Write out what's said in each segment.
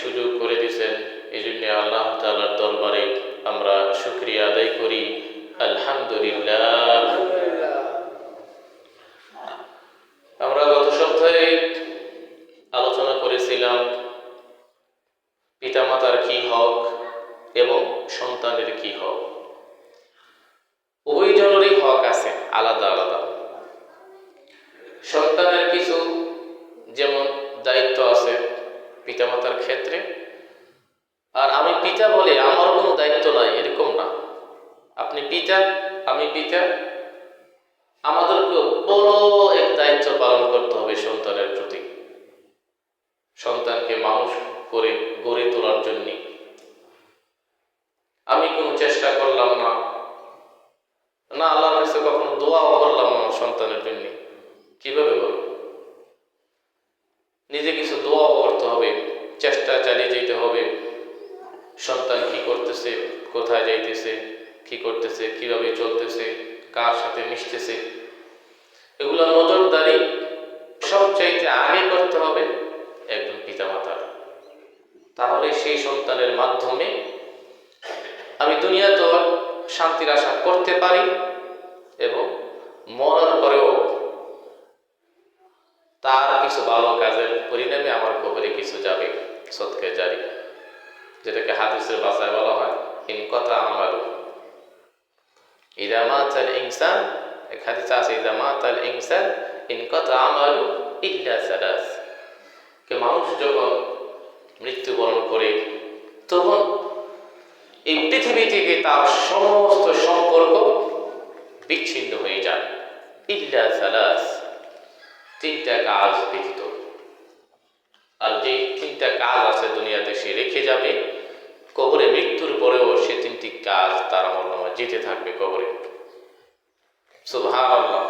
সুযোগ করে দিয়েছেন। এই জন্য আল্লাহ তাআলার দরবারে আমরা শুকরিয়া আদায় করি, আলহামদুলিল্লাহ। আমরা গত সপ্তাহে আলোচনা করেছিলাম পিতামাতার কি হক এবং সন্তানের কি হক। উভয়জনেরই হক আছে আলাদা আলাদা। সন্তানের কিছু যেমন দায়িত্ব আছে পিতামাতার ক্ষেত্রে, আর আমি পিতা বলে আমার কোনো দায়িত্ব নাই এরকম না। আপনি পিতা, আমি পিতা, আমাদেরকে বড় এক দায়িত্ব পালন করতে হবে সন্তানের প্রতি। সন্তানকে মানুষ করে গড়ে তোলার জন্য আমি কোনো চেষ্টা করলাম না, আল্লাহর কাছে কখনো দোয়াও করলাম না সন্তানের জন্য, কিভাবে বলব? নিজে কিছু দোয়াও করতে হবে, চেষ্টা চালিয়ে যেতে হবে। সন্তান কি করতেছে, কোথায় যাইতেছে, কি করতেছে, কিভাবে চলতেছে, কার সাথে মিশতেছে, এগুলো নজরদারি সবচাইতে আগে করতে হবে একজন পিতামাতার। তাহলে সেই সন্তানের মাধ্যমে আমি দুনিয়াতে শান্তির আশা করতে পারি এবং মরার পরেও তার কিছু ভালো কাজের পরিণামে আমার কবরে কিছু যাবে, সদকা জারিয়া, যেটাকে হাদিসের ভাষায় বলা হয় ইনকাতা আমালু ইযা মাতাল ইনসান। এক হাদিসে আছে ইযা মাতাল ইনসান ইনকাতা আমালু ইল্লা সালাস। কে মানুষ যখন মৃত্যুবরণ করে তখন এই পৃথিবী থেকে তার সমস্ত সম্পর্ক বিচ্ছিন্ন হয়ে যায়, ইল্লা সালাস, তিনটা কাজ ব্যতীত। আর যে তিনটা কাজ আছে দুনিয়াতে সে রেখে যাবে, কবরে মৃত্যুর পরেও সে তিনটি কাজ তার আমলনামায় যেতে থাকবে কবরে। সুবহানাল্লাহ।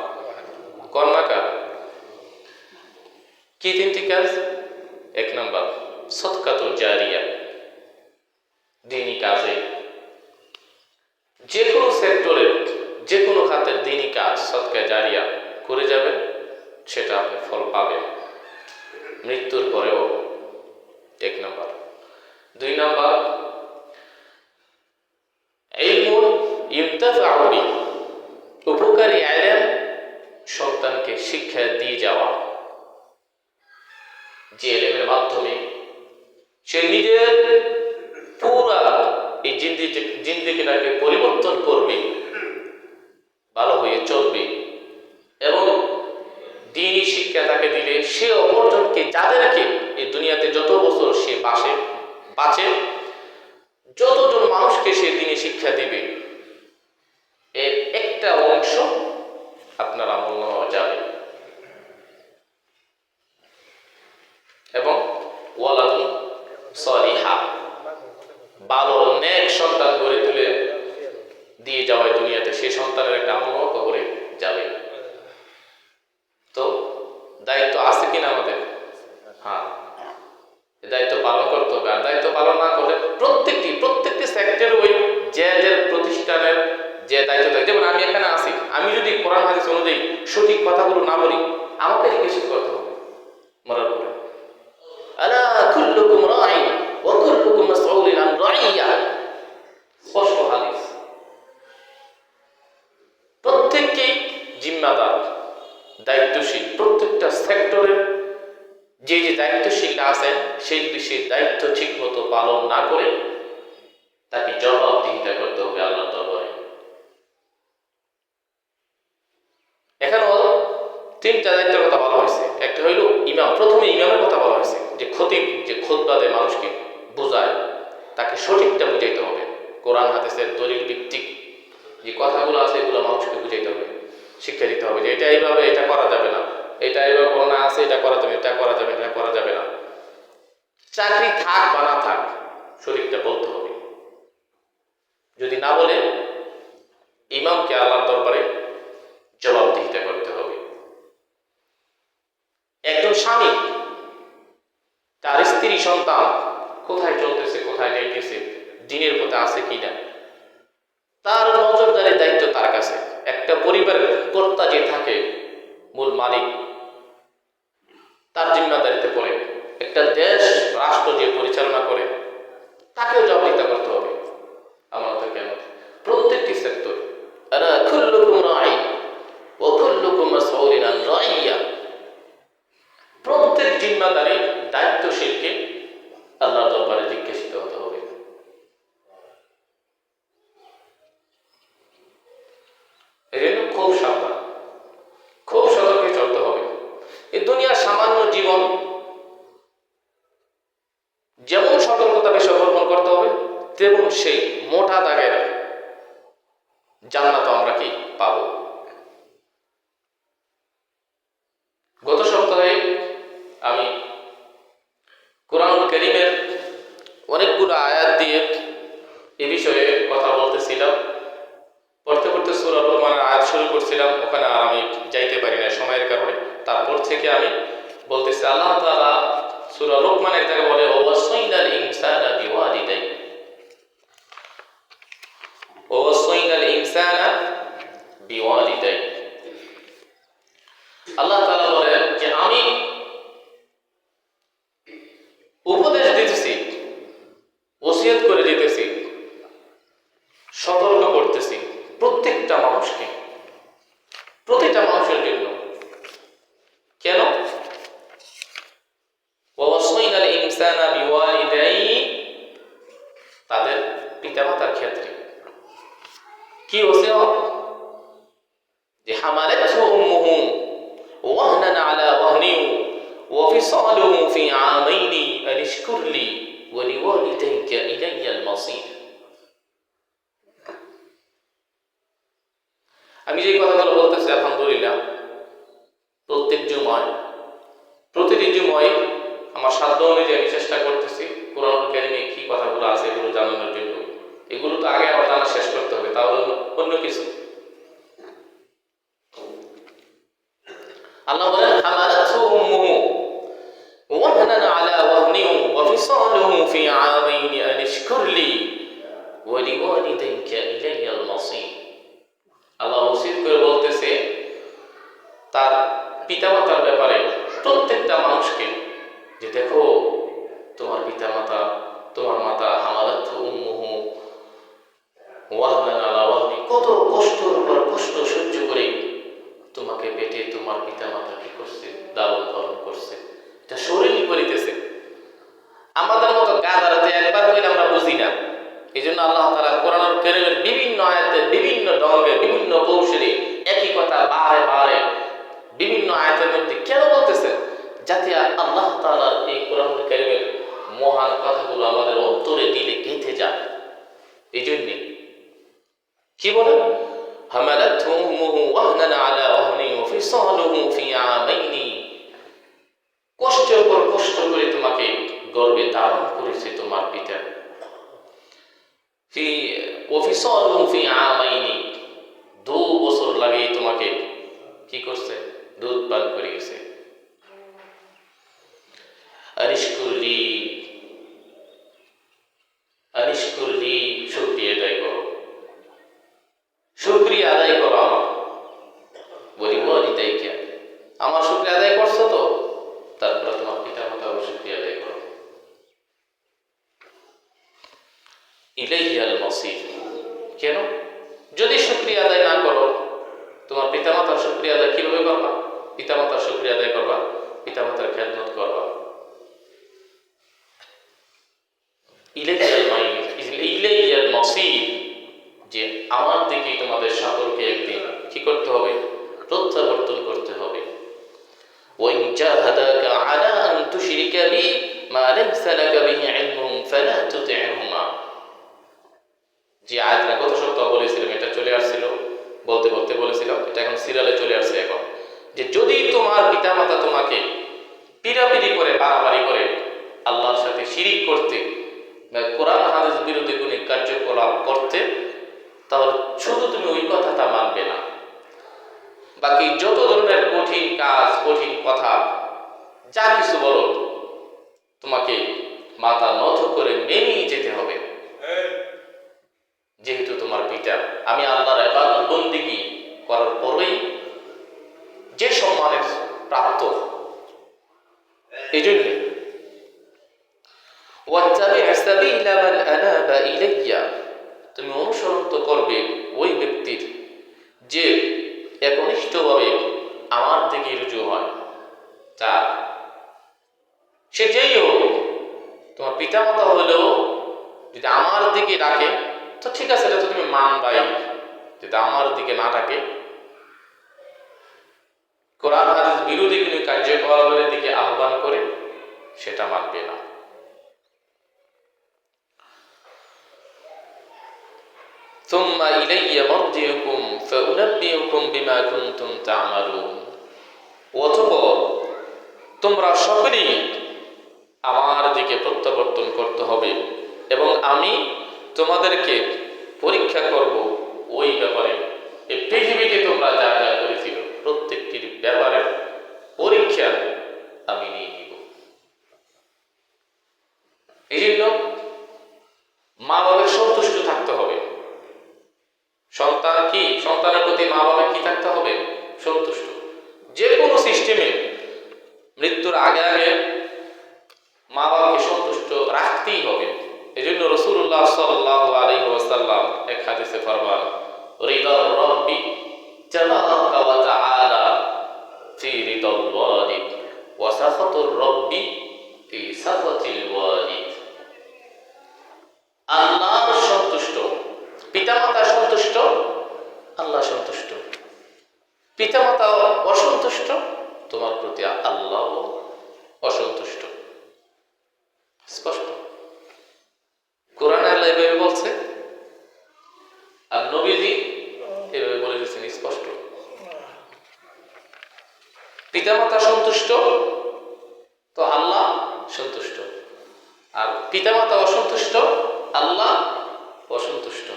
কন্যাকার কি তিনটি কাজ? এক নাম্বার সদকাতুল জারিয়া, দ্বীনি কাজে, যে কোনো সেক্টরের যে কোনো খাতের দ্বীনি কাজ সদকা জারিয়া করে যাবেন, সেটা আপনি ফল পাবেন মৃত্যুর পরেও। এক নাম্বার। দুই নাম্বার ইলমুন ইউনতাফাউ বিহি, উপকারী ইলম সন্তানকে শিক্ষা দিয়ে যাওয়া, যে ইলমের মাধ্যমে সে নিজের পুরা এই জিন্দেগিটাকে পরিবর্তন করবে, ভালো হয়ে চলবে। এবং দ্বীনি শিক্ষা তাকে দিলে সে অপরজনকে, যাদেরকে এই দুনিয়াতে যত বছর সে বাঁচে, যতজন মানুষকে সে দ্বীনি শিক্ষা দিবে, এর একটা অংশ আপনার আমলনামায় যাবে। এবং ওয়ালাদুন সালিহা, ভালো নেক সন্তান গড়ে তুলে দিয়ে যাওয়া দুনিয়াতে, সেই সন্তানের একটা আমলনামা কবরে যাবে। তো দায়িত্ব আছে কিনা আমাদের? হ্যাঁ, দায়িত্ব পালন করতে হবে। আর দায়িত্ব পালন না করলে প্রত্যেকটি সেক্টরে ওই যে প্রতিষ্ঠানের যে দায়িত্ব থাকে, যেমন আমি এখানে আছি, আমি যদি কোরআন হাদিস অনুযায়ী সঠিক কথাগুলো না বলি, আমাকে জিজ্ঞেস করতে হবে মরার পরে। আলা কুল্লুকুম রাঈন ওয়া কুল্লুকুম মাসউলুন আন রাইয়্যা, স্পষ্ট হাদিস। প্রত্যেককেই জিম্মাদার, দায়িত্বশীল। প্রত্যেকটা সেক্টরের যে দায়িত্বশীল আছেন, সেই দায়িত্ব ঠিক মতো পালন না করে তাকে জবাবদিহিতা করতে হবে আল্লাহর দরবারে। এখানেও তিনটা দায়িত্বের কথা বলা হয়েছে। একটা হইল ইমাম, প্রথমে ইমামের কথা বলা হয়েছে, যে খতিব, যে খুতবা দেয় মানুষকে বোঝায়, তাকে সঠিকটা বুঝাইতে হবে। কোরআন হাদিসের দলিল ভিত্তিক যে কথাগুলো আছে এগুলো মানুষকে বুঝাইতে হবে, শিক্ষা দিতে হবে যে এটা এইভাবে, এটা করা যাবে না, এটা এইভাবে করোনা আছে, এটা করা যাবে, এটা করা যাবে, এটা করা যাবে না। চাকরি থাক বা না থাক, সঠিকটা বলতে হবে। যদি না বলে ইমামকে আল্লাহর দরবারে জবাবদিহিতা করতে হবে। একজন স্বামী তার স্ত্রী সন্তান কোথায় চলতেছে, কোথায় যাইতেছে, দ্বীনের পথে আছে কিনা, তার নজরদারির দায়িত্ব তার কাছে। একটা পরিবারের কর্তা যে থাকে, মূল মালিক, তার জিম্মাদারিতে পড়ে। একটা দেশ রাষ্ট্র যে পরিচালনা করে জিম্মাদারি দায়িত্বশীলকে আল্লাহর দরবারে জিজ্ঞাসিত হতে হবে। এই জন্য খুব সাবধান, খুব সতর্কে চলতে হবে। এই দুনিয়ার সামান্য জীবন যেমন সতর্কতা বেশি অবলম্বন করতে হবে, তেমন সেই মোটা দাগের জান্নাত আমরা কি পাবো। গত সপ্তাহে আমি কুরআনুল কারীমের অনেকগুলো আয়াত দিয়ে এ বিষয়ে কথা বলতেছিলাম। পড়তে পড়তে সূরা লোকমানের আয়াত শুরু করছিলাম, ওখানে আর আমি যাইতে পারি না সময়ের কারণে। তারপর থেকে আমি বলতেছি, আল্লাহ তাআলা সূরা লোকমান এক জায়গায় বলে, ওয়াসাইনাল ইনসানা বিওয়ালিদাইহি, ওয়াসাইনাল ইনসানা বিওয়ালিদাইহি। আল্লাহ তাআলা বলেন যে আমি উপদেশ দিতেছি, ওসিয়ত করে দিতেছি, সতর্ক করতেছি প্রত্যেকটা মানুষকে, প্রতিটা মানুষের জন্য। কেন? ওয়াসাইনাল ইনসানা বিওয়ালিদাইহি, তাদের পিতামাতার ক্ষেত্রে কি ওসিয়ত? যে হামালাতহু উম্মুহু ওয়াহনান আলা ওয়াহনিন ওয়া ফিসালুহু ফি আমাইনি আন ইশকুর লি ওয়া লিওয়ালিদাইকা ইলাইয়াল মাসীর। আমি যে কথাগুলো বলতেছি আলহামদুলিল্লাহ প্রত্যেক জুমায়, প্রতিটি জুমায় আমার সাধ্য অনুযায়ী আমি চেষ্টা করতেছি কুরআনুল কারীমে কি কথাগুলো আছে এগুলো জানানোর জন্য। এগুলো তো আগে আবার জানা শেষ করতে হবে, তাহলে অন্য কিছু। আল্লাহ বলেন, হামালাতহু উম্মুহু ওয়াহনান আলা ওয়াহনিন ওয়া ফিসালুহু ফি আমাইনি আন ইশকুর লি ওয়া লিওয়ালিদাইকা ইলাইয়াল মাসীর। আল্লাহ ওসিয়ত করে বলতেছে তার পিতামাতার ব্যাপারে প্রত্যেকটা মানুষকে, যে দেখো তোমার পিতামাতা, তোমার মাতা হামালাতহু উম্মুহু ওয়াহনান আলা ওয়াহনি, কত কষ্টের উপর কষ্ট সহ্য করে তোমাকে পেটে তোমার পিতামাতা কি করছে, লালন পালন করছে। এটা শরীর করিতেছে। আমাদের মতো গাদারাতে একবার কইলে আমরা বুঝি না। এই জন্য আল্লাহ তাআলা কুরআনুল কারীমের বিভিন্ন আয়াতে বিভিন্ন ঢঙ্গে বিভিন্ন কৌশলে একই কথা বারে বারে বিভিন্ন আয়াতের মধ্যে কেন বলতেছেন? যাতে আল্লাহ তাআলার এই কুরআনুল কারীমের মহান কথাগুলো আমাদের অন্তরে দিলে গেঁথে যায়। এই জন্যে কি বলেন? হামালাতহু উম্মুহু ওয়াহনান আলা ওয়াহনিন ওয়া ফিসালুহু ফি আমাইনি, কষ্টের উপর কষ্ট করে তোমাকে গর্ভে ধারণ করেছে তোমার পিতা। ফি ওয়া ফিসালুহু ফি আমাইনি, 2 বছর লাগে তোমাকে কি করছে? দুধ পান করে গেছে। আনিশকুরলি, আনিশকুরলি, শুকরিয়া আদায় করো, শুকরিয়া আদায় করো আমার। বলি ওয়ালিদাইকা, আমার শুকরিয়া আদায় করছো তো, তারপরে তোমার পিতামাতার শুকরিয়া আদায় করো। ইলাইহিল মাসীর। কেন? যদি শুকরিয়া আদায় না করো, তোমার পিতামাতার শুকরিয়া আদায় কিভাবে করবা? পিতামাতার শুকরিয়া আদায় করবা, পিতামাতার খেদমত করবা। ইলাইহিল মাসীর, যে আমার দিকেই তোমাদের সকলকে একদিন কি করতে হবে? প্রত্যাবর্তন করতে হবে। ওয়াইন জাহাদাকা আলা আন তুশরিকা বি মা লাইসা লাকা বিহি ইলমুন ফালা তুতি'হুমা। যে আয়াতটা গত সপ্তাহে বলেছিলাম, এটা চলে আসছিল বলতে বলতে বলেছিলাম, এটা এখন সিরিয়ালে চলে আসছে। এখন যে যদি তোমার পিতামাতা তোমাকে পিরাপিরি করে, বাড়াবাড়ি করে আল্লাহর সাথে শিরিক করতে, কোরআন হাদিস বিরোধী কোনো কার্যকলাপ করতে, তাহলে শুধু তুমি ওই কথাটা মানবে না, বাকি যত ধরনের কঠিন কাজ, কঠিন কথা, যা কিছু বলো, তোমাকে মাথা নত করে মেনেই যেতে হবে। যেহেতু তোমার পিতা, আমি আল্লাহর ইবাদত বন্দেগী করার পরেই যে সম্মানের প্রাপ্ত। এই জন্য ওয়াত্তাবি' সাবিলা মান আনাবা ইলাইয়া, তুমি অনুসরণ তো করবে ওই ব্যক্তির যে একনিষ্ঠভাবে আমার দিকে রুজু হয়, তার সে যেই হোক, তোমার পিতামাতা হলেও যদি আমার দিকে ডাকে তো ঠিক আছে, এটা তো তুমি মানবাই। যদি আমার দিকে না ডাকে, কোরআন হাদিস বিরোধী কোনো কার্যকলাপের দিকে আহ্বান করে, সেটা মানবে না। সুম্মা ইলাইয়া মারজিউকুম ফাউনাব্বিউকুম বিমা কুনতুম তা'মালুন। অতঃপর তোমরা সকলেই আমার দিকে প্রত্যাবর্তন করতে হবে এবং আমি তোমাদেরকে পরীক্ষা করব ওই ব্যাপারে। এই পৃথিবীতে তোমরা যা যা করেছিল প্রত্যেকটির ব্যাপারে পরীক্ষা আমি নিয়ে নিব। এই জন্য মা বাবার সন্তুষ্ট থাকতে হবে। সন্তানের প্রতি মা বাবা কি থাকতে হবে? সন্তুষ্ট। যে কোনো সিস্টেমে মৃত্যুর আগে আগে মা বাবাকে সন্তুষ্ট রাখতেই হবে। এই জন্য রাসূলুল্লাহ সাল্লাল্লাহু আলাইহি ওয়াসাল্লাম এক হাদিসে ফরমান, রিদার রাব্বি তাবারাকা ওয়া তাআলা ফি রিদাল ওয়ালিদ ওয়া সাখাতুর রাব্বি ফি সাখাতিল ওয়ালিদ। আল্লাহ সন্তুষ্ট, পিতামাতা সন্তুষ্ট, আল্লাহ সন্তুষ্ট। পিতামাতা অসন্তুষ্ট, তোমার প্রতি আল্লাহ অসন্তুষ্ট। স্পষ্ট কোরআনে আল্লাহ এভাবে বলছে, আর নবীজি এভাবে বলে দিয়েছেন স্পষ্ট। পিতামাতা সন্তুষ্ট তো আল্লাহ সন্তুষ্ট, আর পিতামাতা অসন্তুষ্ট, আল্লাহ অসন্তুষ্ট।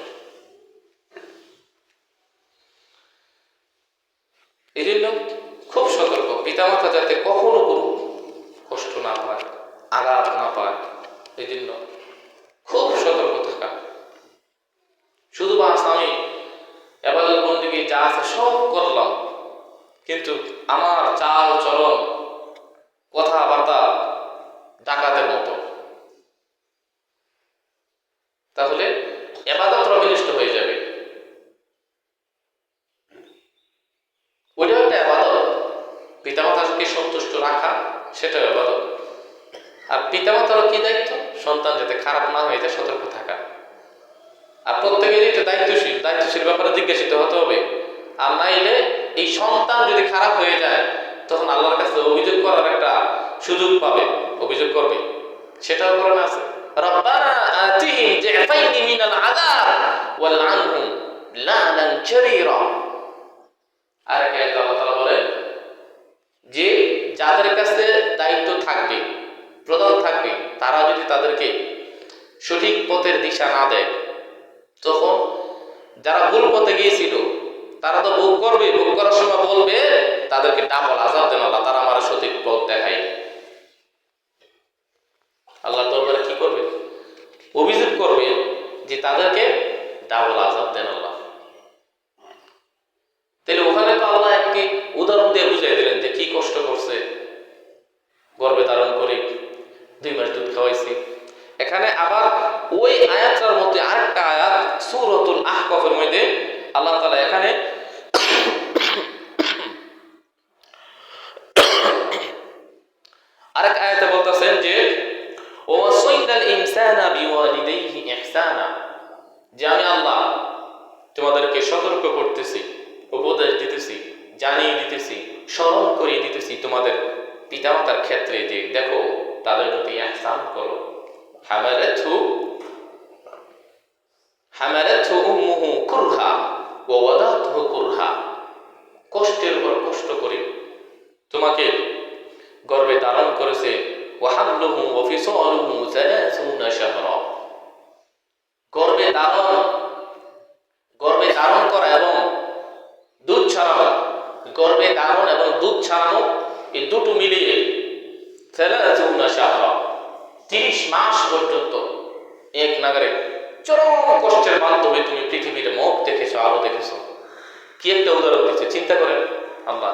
এই জন্য খুব সতর্ক, পিতামাতা যাতে কখনো কোনো কষ্ট না পায়, আঘাত না পায়, এই জন্য খুব সতর্ক থাকা। শুধু বাস আমি ইবাদত বন্দেগী যা আছে সব করলাম, কিন্তু আমার চাল চলন কথাবার্তা ডাকাতের মতো, তাহলে ইবাদত বিনষ্ট হয়ে যাবে। ওইটাও একটা ইবাদত। পিতামাতাকে সন্তুষ্ট রাখা সেটাও ইবাদত। আর পিতামাতারও কি দায়িত্ব? সন্তান যাতে খারাপ না হয়ে যায় সতর্ক থাকা। আর প্রত্যেকেরই এটা দায়িত্বশীল ব্যাপারে জিজ্ঞাসিত হতে হবে। আর নাইলে এই সন্তান যদি খারাপ হয়ে যায় তখন আল্লাহর কাছে অভিযোগ করার একটা সুযোগ পাবে, অভিযোগ করবে। সেটাও কোরআনে আছে, রব্বানা আতিহিম যিফাইনি মিনাল আযাব ওয়ালআনহুম লা'নান শারীরা। আর একটা আল্লাহ তাআলা বলেন যে যাদের কাছে দায়িত্ব থাকবে, প্রধান থাকবে, তারা যদি তাদেরকে সঠিক পথের দিশা না দেয়, তখন যারা ভুল পথে গিয়েছিল তারা তো ভোগ করবে, ভোগ করার সময় বলবে তাদেরকে ডাবল আযাব দেন আল্লাহ, তারা আমার সঠিক পথ দেখায়। আল্লাহর দরবারে কি করবে? অভিযোগ করবে যে তাদেরকে ডাবল আযাব দেন আল্লাহ। তাহলে ওখানে তো আল্লাহ একটি উদাহরণ দিয়ে বুঝাই দিলেন যে কি কষ্ট করছে, গর্ভে ধারণ করে 2 মাস দুধ খাওয়াইছি। এখানে আবার ওই আয়াতটার মধ্যে আরেকটা আয়াত সূরাতুল আহকাফের মধ্যে আল্লাহ তাআলা এখানে আরেক আয়াতে বলতেছেন যে ওয়াসাইনাল ইনসানা বিওয়ালিদাইহি ইহসানা, যে আমি আল্লাহ তোমাদেরকে সতর্ক করতেছি, উপদেশ দিতেছি, জানিয়ে দিতেছি, স্মরণ করিয়ে দিতেছি তোমাদের পিতামাতার ক্ষেত্রে যে দেখো তাদের প্রতি ইহসান করো। হামালাতহু উম্মুহু কুরহা ওয়া ওয়াদাতহু কুরহা, কষ্টের উপর কষ্ট করে তোমাকে গর্ভে ধারণ করেছে। ওয়া হামলুহু ওয়া ফিসালুহু 30 শাহরা, গর্ভে ধারণ করা এবং দুধ ছাড়ানো, গর্ভে ধারণ এবং দুধ ছাড়ানো এই দুটো মিলিয়ে 30 শাহরা, 30 মাস পর্যন্ত এক নাগারে চরম কষ্টের মাধ্যমে তুমি পৃথিবীর মুখ দেখেছো, আলো দেখেছো। কি একটা উদাহরণ দিচ্ছে, চিন্তা করেন। আল্লাহ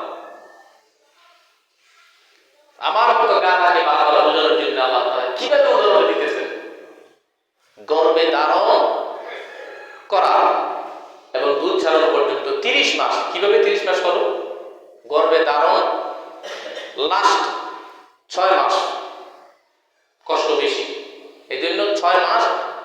আমার মতো গানাকে বাংলা বোঝানোর জন্য আল্লাহ কিভাবে উদাহরণ দিতেছেন। গর্ভে ধারণ করা এবং দুধ ছাড়ানো পর্যন্ত 30 মাস। কিভাবে 30 মাস হলো? গর্ভে ধারণ লাস্ট 6 মাস,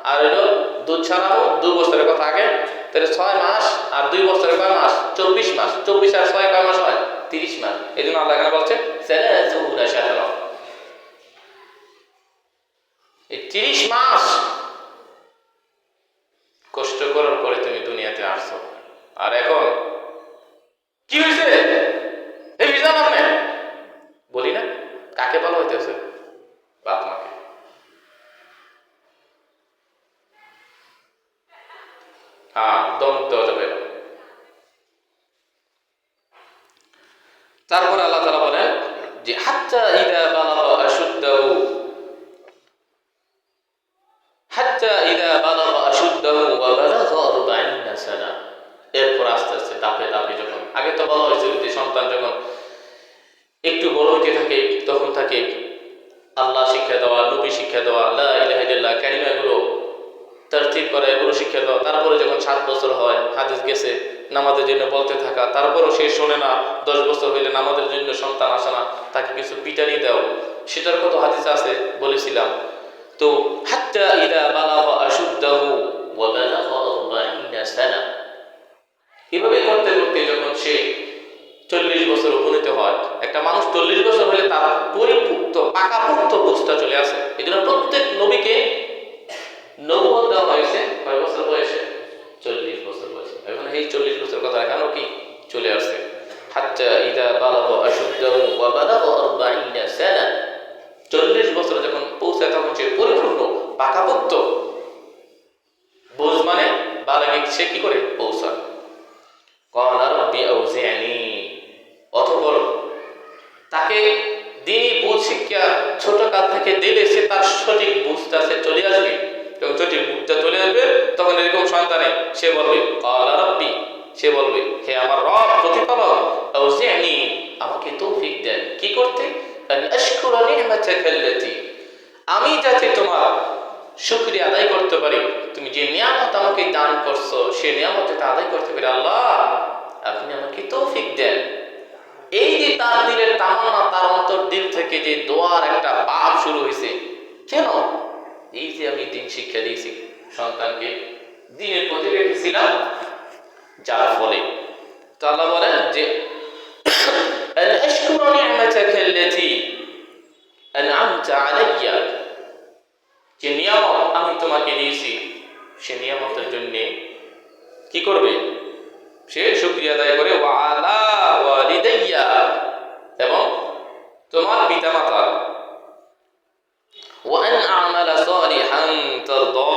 আর হলো দুধ ছাড়াবো 2 বছরের কথা আগে, তাহলে 6 মাস আর 2 বছরে কয় মাস? 24 মাস। 24 আর 6 কয় মাস হয়? 30 মাস। এই জন্য আল্লাহ এখানে বলছে সালাসুনা শাহরা, এই 30 মাস কষ্ট করার পরে তুমি দুনিয়াতে আসছো। আর এখন কি হয়েছে এই বিধান আপনি বলি না, কাকে বলা হইতেছে? বাপ মাকে। হ্যাঁ, দম দেওয়া যাবে না। তারপরে আল্লাহ তাআলা বলেন যে হাত্তা ইযা বালাগা আশুদ্দাহু, হাত্তা ইযা বালাগা আশুদ্দাহু ওয়া বালাগা 40 সানা। এরপর আস্তে আস্তে ধাপে ধাপে, যখন আগে তো বলা হয়েছিল যে সন্তান যখন একটু বড় হতে থাকে তখন তাকে আল্লাহ শিক্ষা দেওয়া, নবী শিক্ষা দেওয়া, লা ইলাহা ইল্লাল্লাহ কালিমাগুলো তারতিব করা, এগুলো শিক্ষা দেওয়া। তারপরে যখন 7 বছর হয়, হাদিস গেছে, নামাজের জন্য বলতে থাকা, তারপরও সে শোনে না, 10 বছর হইলে নামাজের জন্য সন্তান আসে না, তাকে কিছু পিটানি দাও, সেটার কত হাদিস আছে বলেছিলাম। তো হাত্তা ইযা বালাগা আশুদ্দাহু ওয়া বালাগা 40 সানা, এভাবে করতে করতে যখন সে 40 বছর উপনীত হয়, একটা মানুষ 40 বছর হলে তার পরিপুক্ত পাকাপোক্ত অবস্থা চলে আসে। এই জন্য প্রত্যেক নবীকে নবুয়ত দেওয়া হয়েছে কয় বছর বয়সে? 40 বছর বয়সে। এখন এই 40 বছর কথা এখানেও কি চলে আসছে, হাত্তা ইযা বালাগা আশুদ্দাহু ওয়া বালাগা 40 সানা। 40 বছর যখন পৌঁছায় তখন সে পরিপূর্ণ পাকাপোক্ত। বুঝ মানে বালাগে সে কি করে পৌঁছায়। ক্বালা রাব্বি আউজি'নি, অতঃপর তাকে দ্বীনি বুঝ শিক্ষা ছোট কাল থেকে দিলে সে তার সঠিক বুঝটা সে চলে আসবে। যখন সঠিক বুঝটা চলে আসবে তখন এরকম সন্তানে সে বলবে ক্বালা রাব্বি, সে বলবে হে আমার রব প্রতিপালক, আউজি'নি, আমাকে তৌফিক দেন কি করতে? আন আশকুরা নি'মাতাকা আল্লাতী, আমি যাতে তোমার শুকরিয়া আদায় করতে পারি, তুমি যে নিয়ামত আমাকে দান করছো সে নিয়ামত যাতে আদায় করতে পারি। আল্লাহ আপনি আমাকে তৌফিক দেন। এই যে তার দিলের তামান্না, তার অন্তর দিল থেকে যে দোয়ার একটা ভাব শুরু হয়েছে, কেন? এই যে আমি দিন শিক্ষা দিয়েছি সন্তানকে, দিনের প্রতি রেখেছিলাম, যার ফলে তো আল্লাহ বলেন যে আন আশকুরা নি'মাতাকা আল্লাতী আন'আমতা আলাইয়া, যে নিয়ামত আমি তোমাকে দিয়েছি সে নিয়ামতের জন্য কি করবে? সে শুকরিয়া আদায় করে। ওয়া আলা ওয়ালিদাইয়া, এবং তোমার পিতামাতা। ওয়া আন আমালা সালিহান তারদা,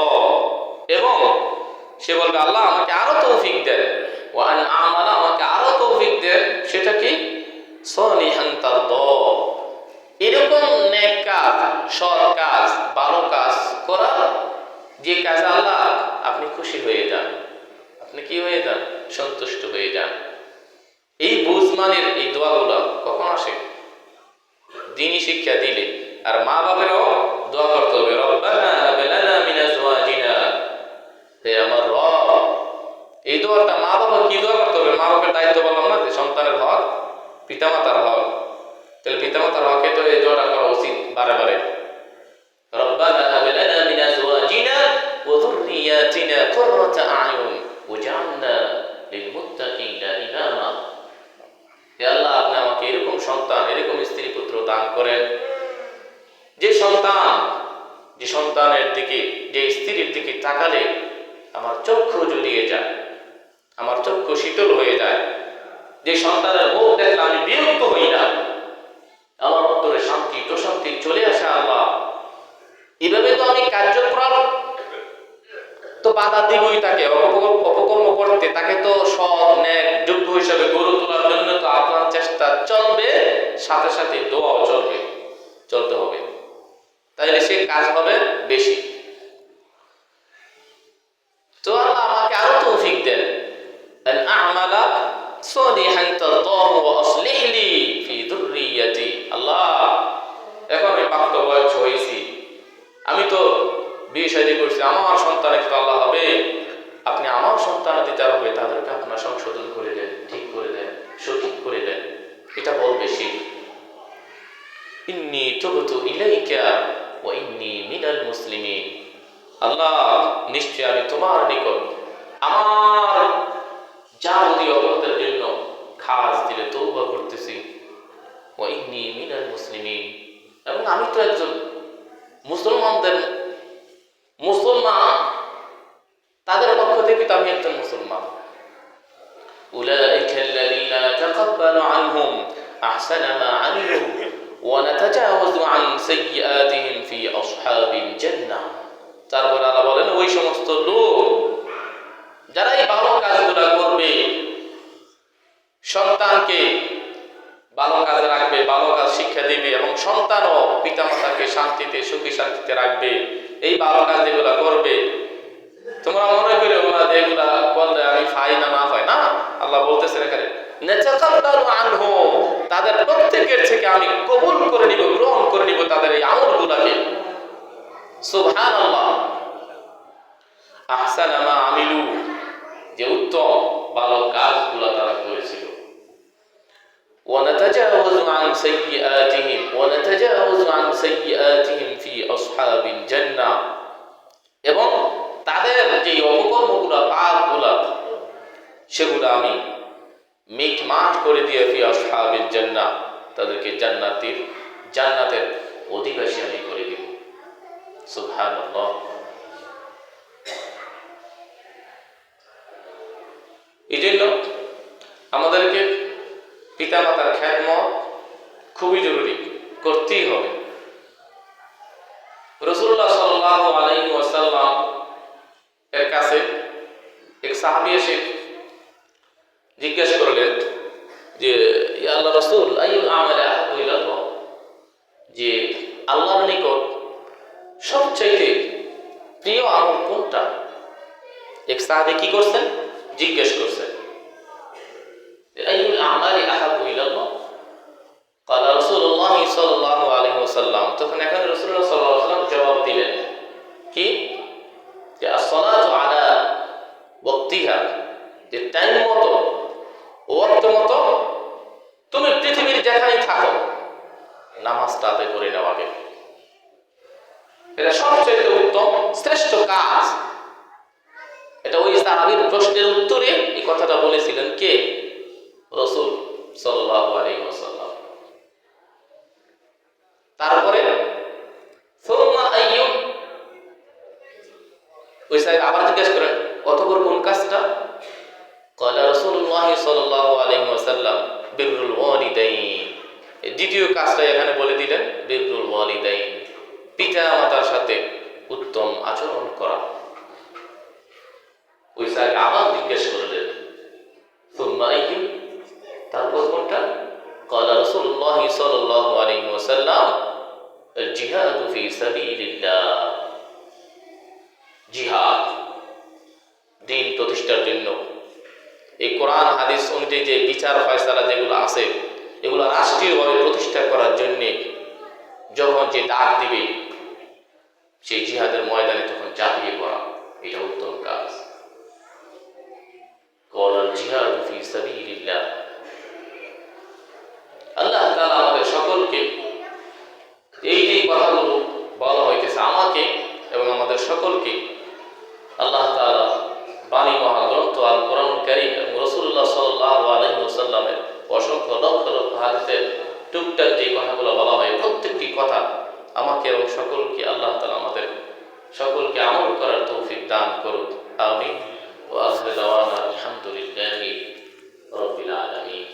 এবং সে বলবে আল্লাহ আমাকে আরো তৌফিক দেন। ওয়া আন আমালা, আমাকে আরো তৌফিক দেন, সেটা কি? সালিহান তারদা, এরকম নেক কাজ, সৎ কাজ, ভালো কাজ করা, যে কাজে আল্লাহ আপনি খুশি হয়ে যান, আপনি কি হয়ে যান? সন্তুষ্ট হয়ে যান। এই বুঝমানের এই দোয়াগুলো কখন আসে? দ্বীনি শিক্ষা দিলে। আর মা বাবারও দোয়া করতে হবে, রব্বানা হাব লানা মিন আজওয়াজিনা, হে আমার রব। এই দোয়াটা মা বাবা কি দোয়া করতে হবে? মা বাবার দায়িত্ব বললাম না যে সন্তানের হক, পিতামাতার হক, তাহলে পিতামাতার হকে তো এই দোয়াটা করা উচিত বারে বারে। রব্বানা হাব লানা মিন আজওয়াজিনা ওয়া যুররিয়াতিনা কুররাতা আ'য়ুন ওয়াজআলনা লিল মুত্তাকিনা ইমামা। হে আল্লাহ আপনি আমাকে এরকম সন্তান, এরকম স্ত্রী পুত্র দান করেন, যে সন্তানের দিকে, যে স্ত্রীর দিকে তাকালে আমার চক্ষু জুড়িয়ে যায়, আমার চক্ষু শীতল হয়ে যায়, যে সন্তানের মুখ দেখলে আমি বিরক্ত হই না, আমার অন্তরে শান্তি প্রশান্তি চলে আসে। আল্লাহ এভাবে তো আমি কার্যক্রম তো বাধা দিবই, তাকে অপকর্ম করতে, তাকে তো সৎ নেক যোগ্য হিসাবে গড়ে তোলার জন্য তো আপনার চেষ্টা চলবে, সাথে সাথে দোয়াও চলতে হবে, তাইলে সে কাজ হবে বেশি। তো আল্লাহ আমাকে আরো তৌফিক দেন, আন আ'মালা সালিহান তারদাহু ওয়া আসলিহ লি ফি যুররিয়াতি। আল্লাহ এখন আমি প্রাপ্ত বয়স হয়েছি, আমি তো বিয়ে শাদী করছি, আমার সন্তানের তো আল্লাহ হবে, আপনি আমার সন্তান দিতে হবে, তাদেরকে আপনার সংশোধন করে দেন, ঠিক করে দেন, সঠিক করে দেন। এটা বলবে সে, ইন্নী তুবতু ইলাইকা ওয়া ইন্নী মিনাল মুসলিমিন, আল্লাহ নিশ্চয় আমি তোমার নিকট আমার যাবতীয় অপরাধের জন্য খাস দিলে তওবা করতেছি, ওয়া ইন্নী মিনাল মুসলিমিন, এবং আমি তো একজন মুসলমান, তাদের পক্ষ থেকে তো আমি একজন মুসলমান। উলাইকা আল্লাযীনা নাতাকাব্বালু আনহুম আহসানা মা আমিলু ওয়া নাতাজাওয়াজু আন সাইয়্যাতিহিম ফি আসহাবিল জান্নাহ। তারপর আল্লাহ বলেন ওই সমস্ত লোক যারা এই ভালো কাজগুলো করবে, সন্তানকে ভালো কাজে রাখবে, ভালো কাজ শিক্ষা দিবে, এবং সন্তানও পিতামাতাকে শান্তিতে সুখী শান্তিতে রাখবে, এই ভালো কাজ যেগুলা করবে, তোমরা মনে করে ওরা এগুলা করলে আমি ফাই না পাই না। আল্লাহ বলতেছেন এখানে নাতাকাব্বালু আনহুম, তাদের প্রত্যেকের থেকে আমি কবুল করে নিব, গ্রহণ করে নিব তাদের এই আমলগুলোকে। সুবহানাল্লাহ। আহসানা মা আমিলু, যে উত্তম ভালো কাজগুলো তারা করেছিল। ওয়া নাতাজাওয়াজু আন সাইয়্যাতিহিম ফি আসহাবিল জান্নাহ, এবং তাদের যে অপকর্মগুলো পাপগুলো সেগুলো আমি মিটমাট করে দিয়ে ফি আসহাবিল জান্নাহ, তাদেরকে জান্নাতের অধিবাসী আমি করে দিব। সুবহানাল্লাহ। এই জন্য আমাদেরকে পিতামাতার খেদমত খুবই জরুরি, করতেই হবে। রাসূলুল্লাহ সাল্লাল্লাহু আলাইহি ওয়াসাল্লাম এর কাছে এক সাহাবী এসে জিজ্ঞাসা করলেন যে ইয়া আল্লাহর রাসূল, আইয়ুল আমালি আহাব্বু ইলাল্লাহ, যে আল্লাহর নিকট সবচাইতে প্রিয় আমল কোনটা? এক সাহাবী কি করছেন? জিজ্ঞেস করছেন আইয়ুল আমালি আহাব্বু ইলাল্লাহ। قال رسول الله صلى الله عليه وسلم, তখন এখানে রাসূলুল্লাহ সাল্লাল্লাহু আলাইহি ওয়াসাল্লাম জবাব দিলেন কি, যে as-salatu ala ওয়াক্তিহা, যে টাইম মতো ওয়াক্ত মতো তুমি পৃথিবীর যেখানেই থাকো নামাজটা আদায় করে নেওয়া হবে। এটা সবচেয়ে উত্তম শ্রেষ্ঠ কাজ। এটা ওই সাহাবীর প্রশ্নের উত্তরে এই কথাটা বলেছিলেন কে? রাসূল সাল্লাল্লাহু আলাইহি ওয়াসাল্লাম। তারপরে সুম্মা আইয়ু, ওই সাহেব আবার জিজ্ঞাসা করেন অতঃপর কোন কাজটা? ক্বালা রাসূলুল্লাহ সাল্লাল্লাহু আলাইহি ওয়াসাল্লাম বিররুল ওয়ালিদাইন, দ্বিতীয় কাজটা এখানে বলে দিলেন বিররুল ওয়ালিদাইন, পিতা মাতার সাথে উত্তম আচরণ করা। ওই সাহেব আবার জিজ্ঞেস করলেন সুম্মা আইয়ু, তারপর কোনটা? ক্বালা রাসূলুল্লাহ সাল্লাল্লাহু আলাইহি ওয়াসাল্লাম আল জিহাদু ফি সাবিলিল্লাহ, জিহাদ দ্বীন প্রতিষ্ঠার জন্য। এই কোরআন হাদিস অনুযায়ী যে বিচার ফয়সালা যেগুলো আছে এগুলো রাষ্ট্রীয়ভাবে প্রতিষ্ঠা করার জন্য যখন যে ডাক দিবে সেই জিহাদের ময়দানে তখন ঝাঁপিয়ে পড়া, এটা উত্তম কাজ। ক্বালাল জিহাদু ফি সাবিলিল্লাহ। আল্লাহ তাআলা আমাদের সকলকে এই যে কথাগুলো বলা হইতেছে আমাকে এবং আমাদের সকলকে, আল্লাহ তাআলা বাণী মহাগ্রন্থ আল কোরআনুল কারীম এবং রাসূলুল্লাহ সাল্লাল্লাহু আলাইহি ওয়াসাল্লামের অসংখ্য লক্ষ লক্ষ হাদিসের টুকটাক যে কথাগুলো বলা হয় প্রত্যেকটি কথা আমাকে এবং সকলকে আল্লাহ তাআলা আমাদের সকলকে আমল করার তৌফিক দান করুন। আমিন। ওয়া আখিরু দাওয়ানা আলহামদুলিল্লাহি রাব্বিল আলামিন।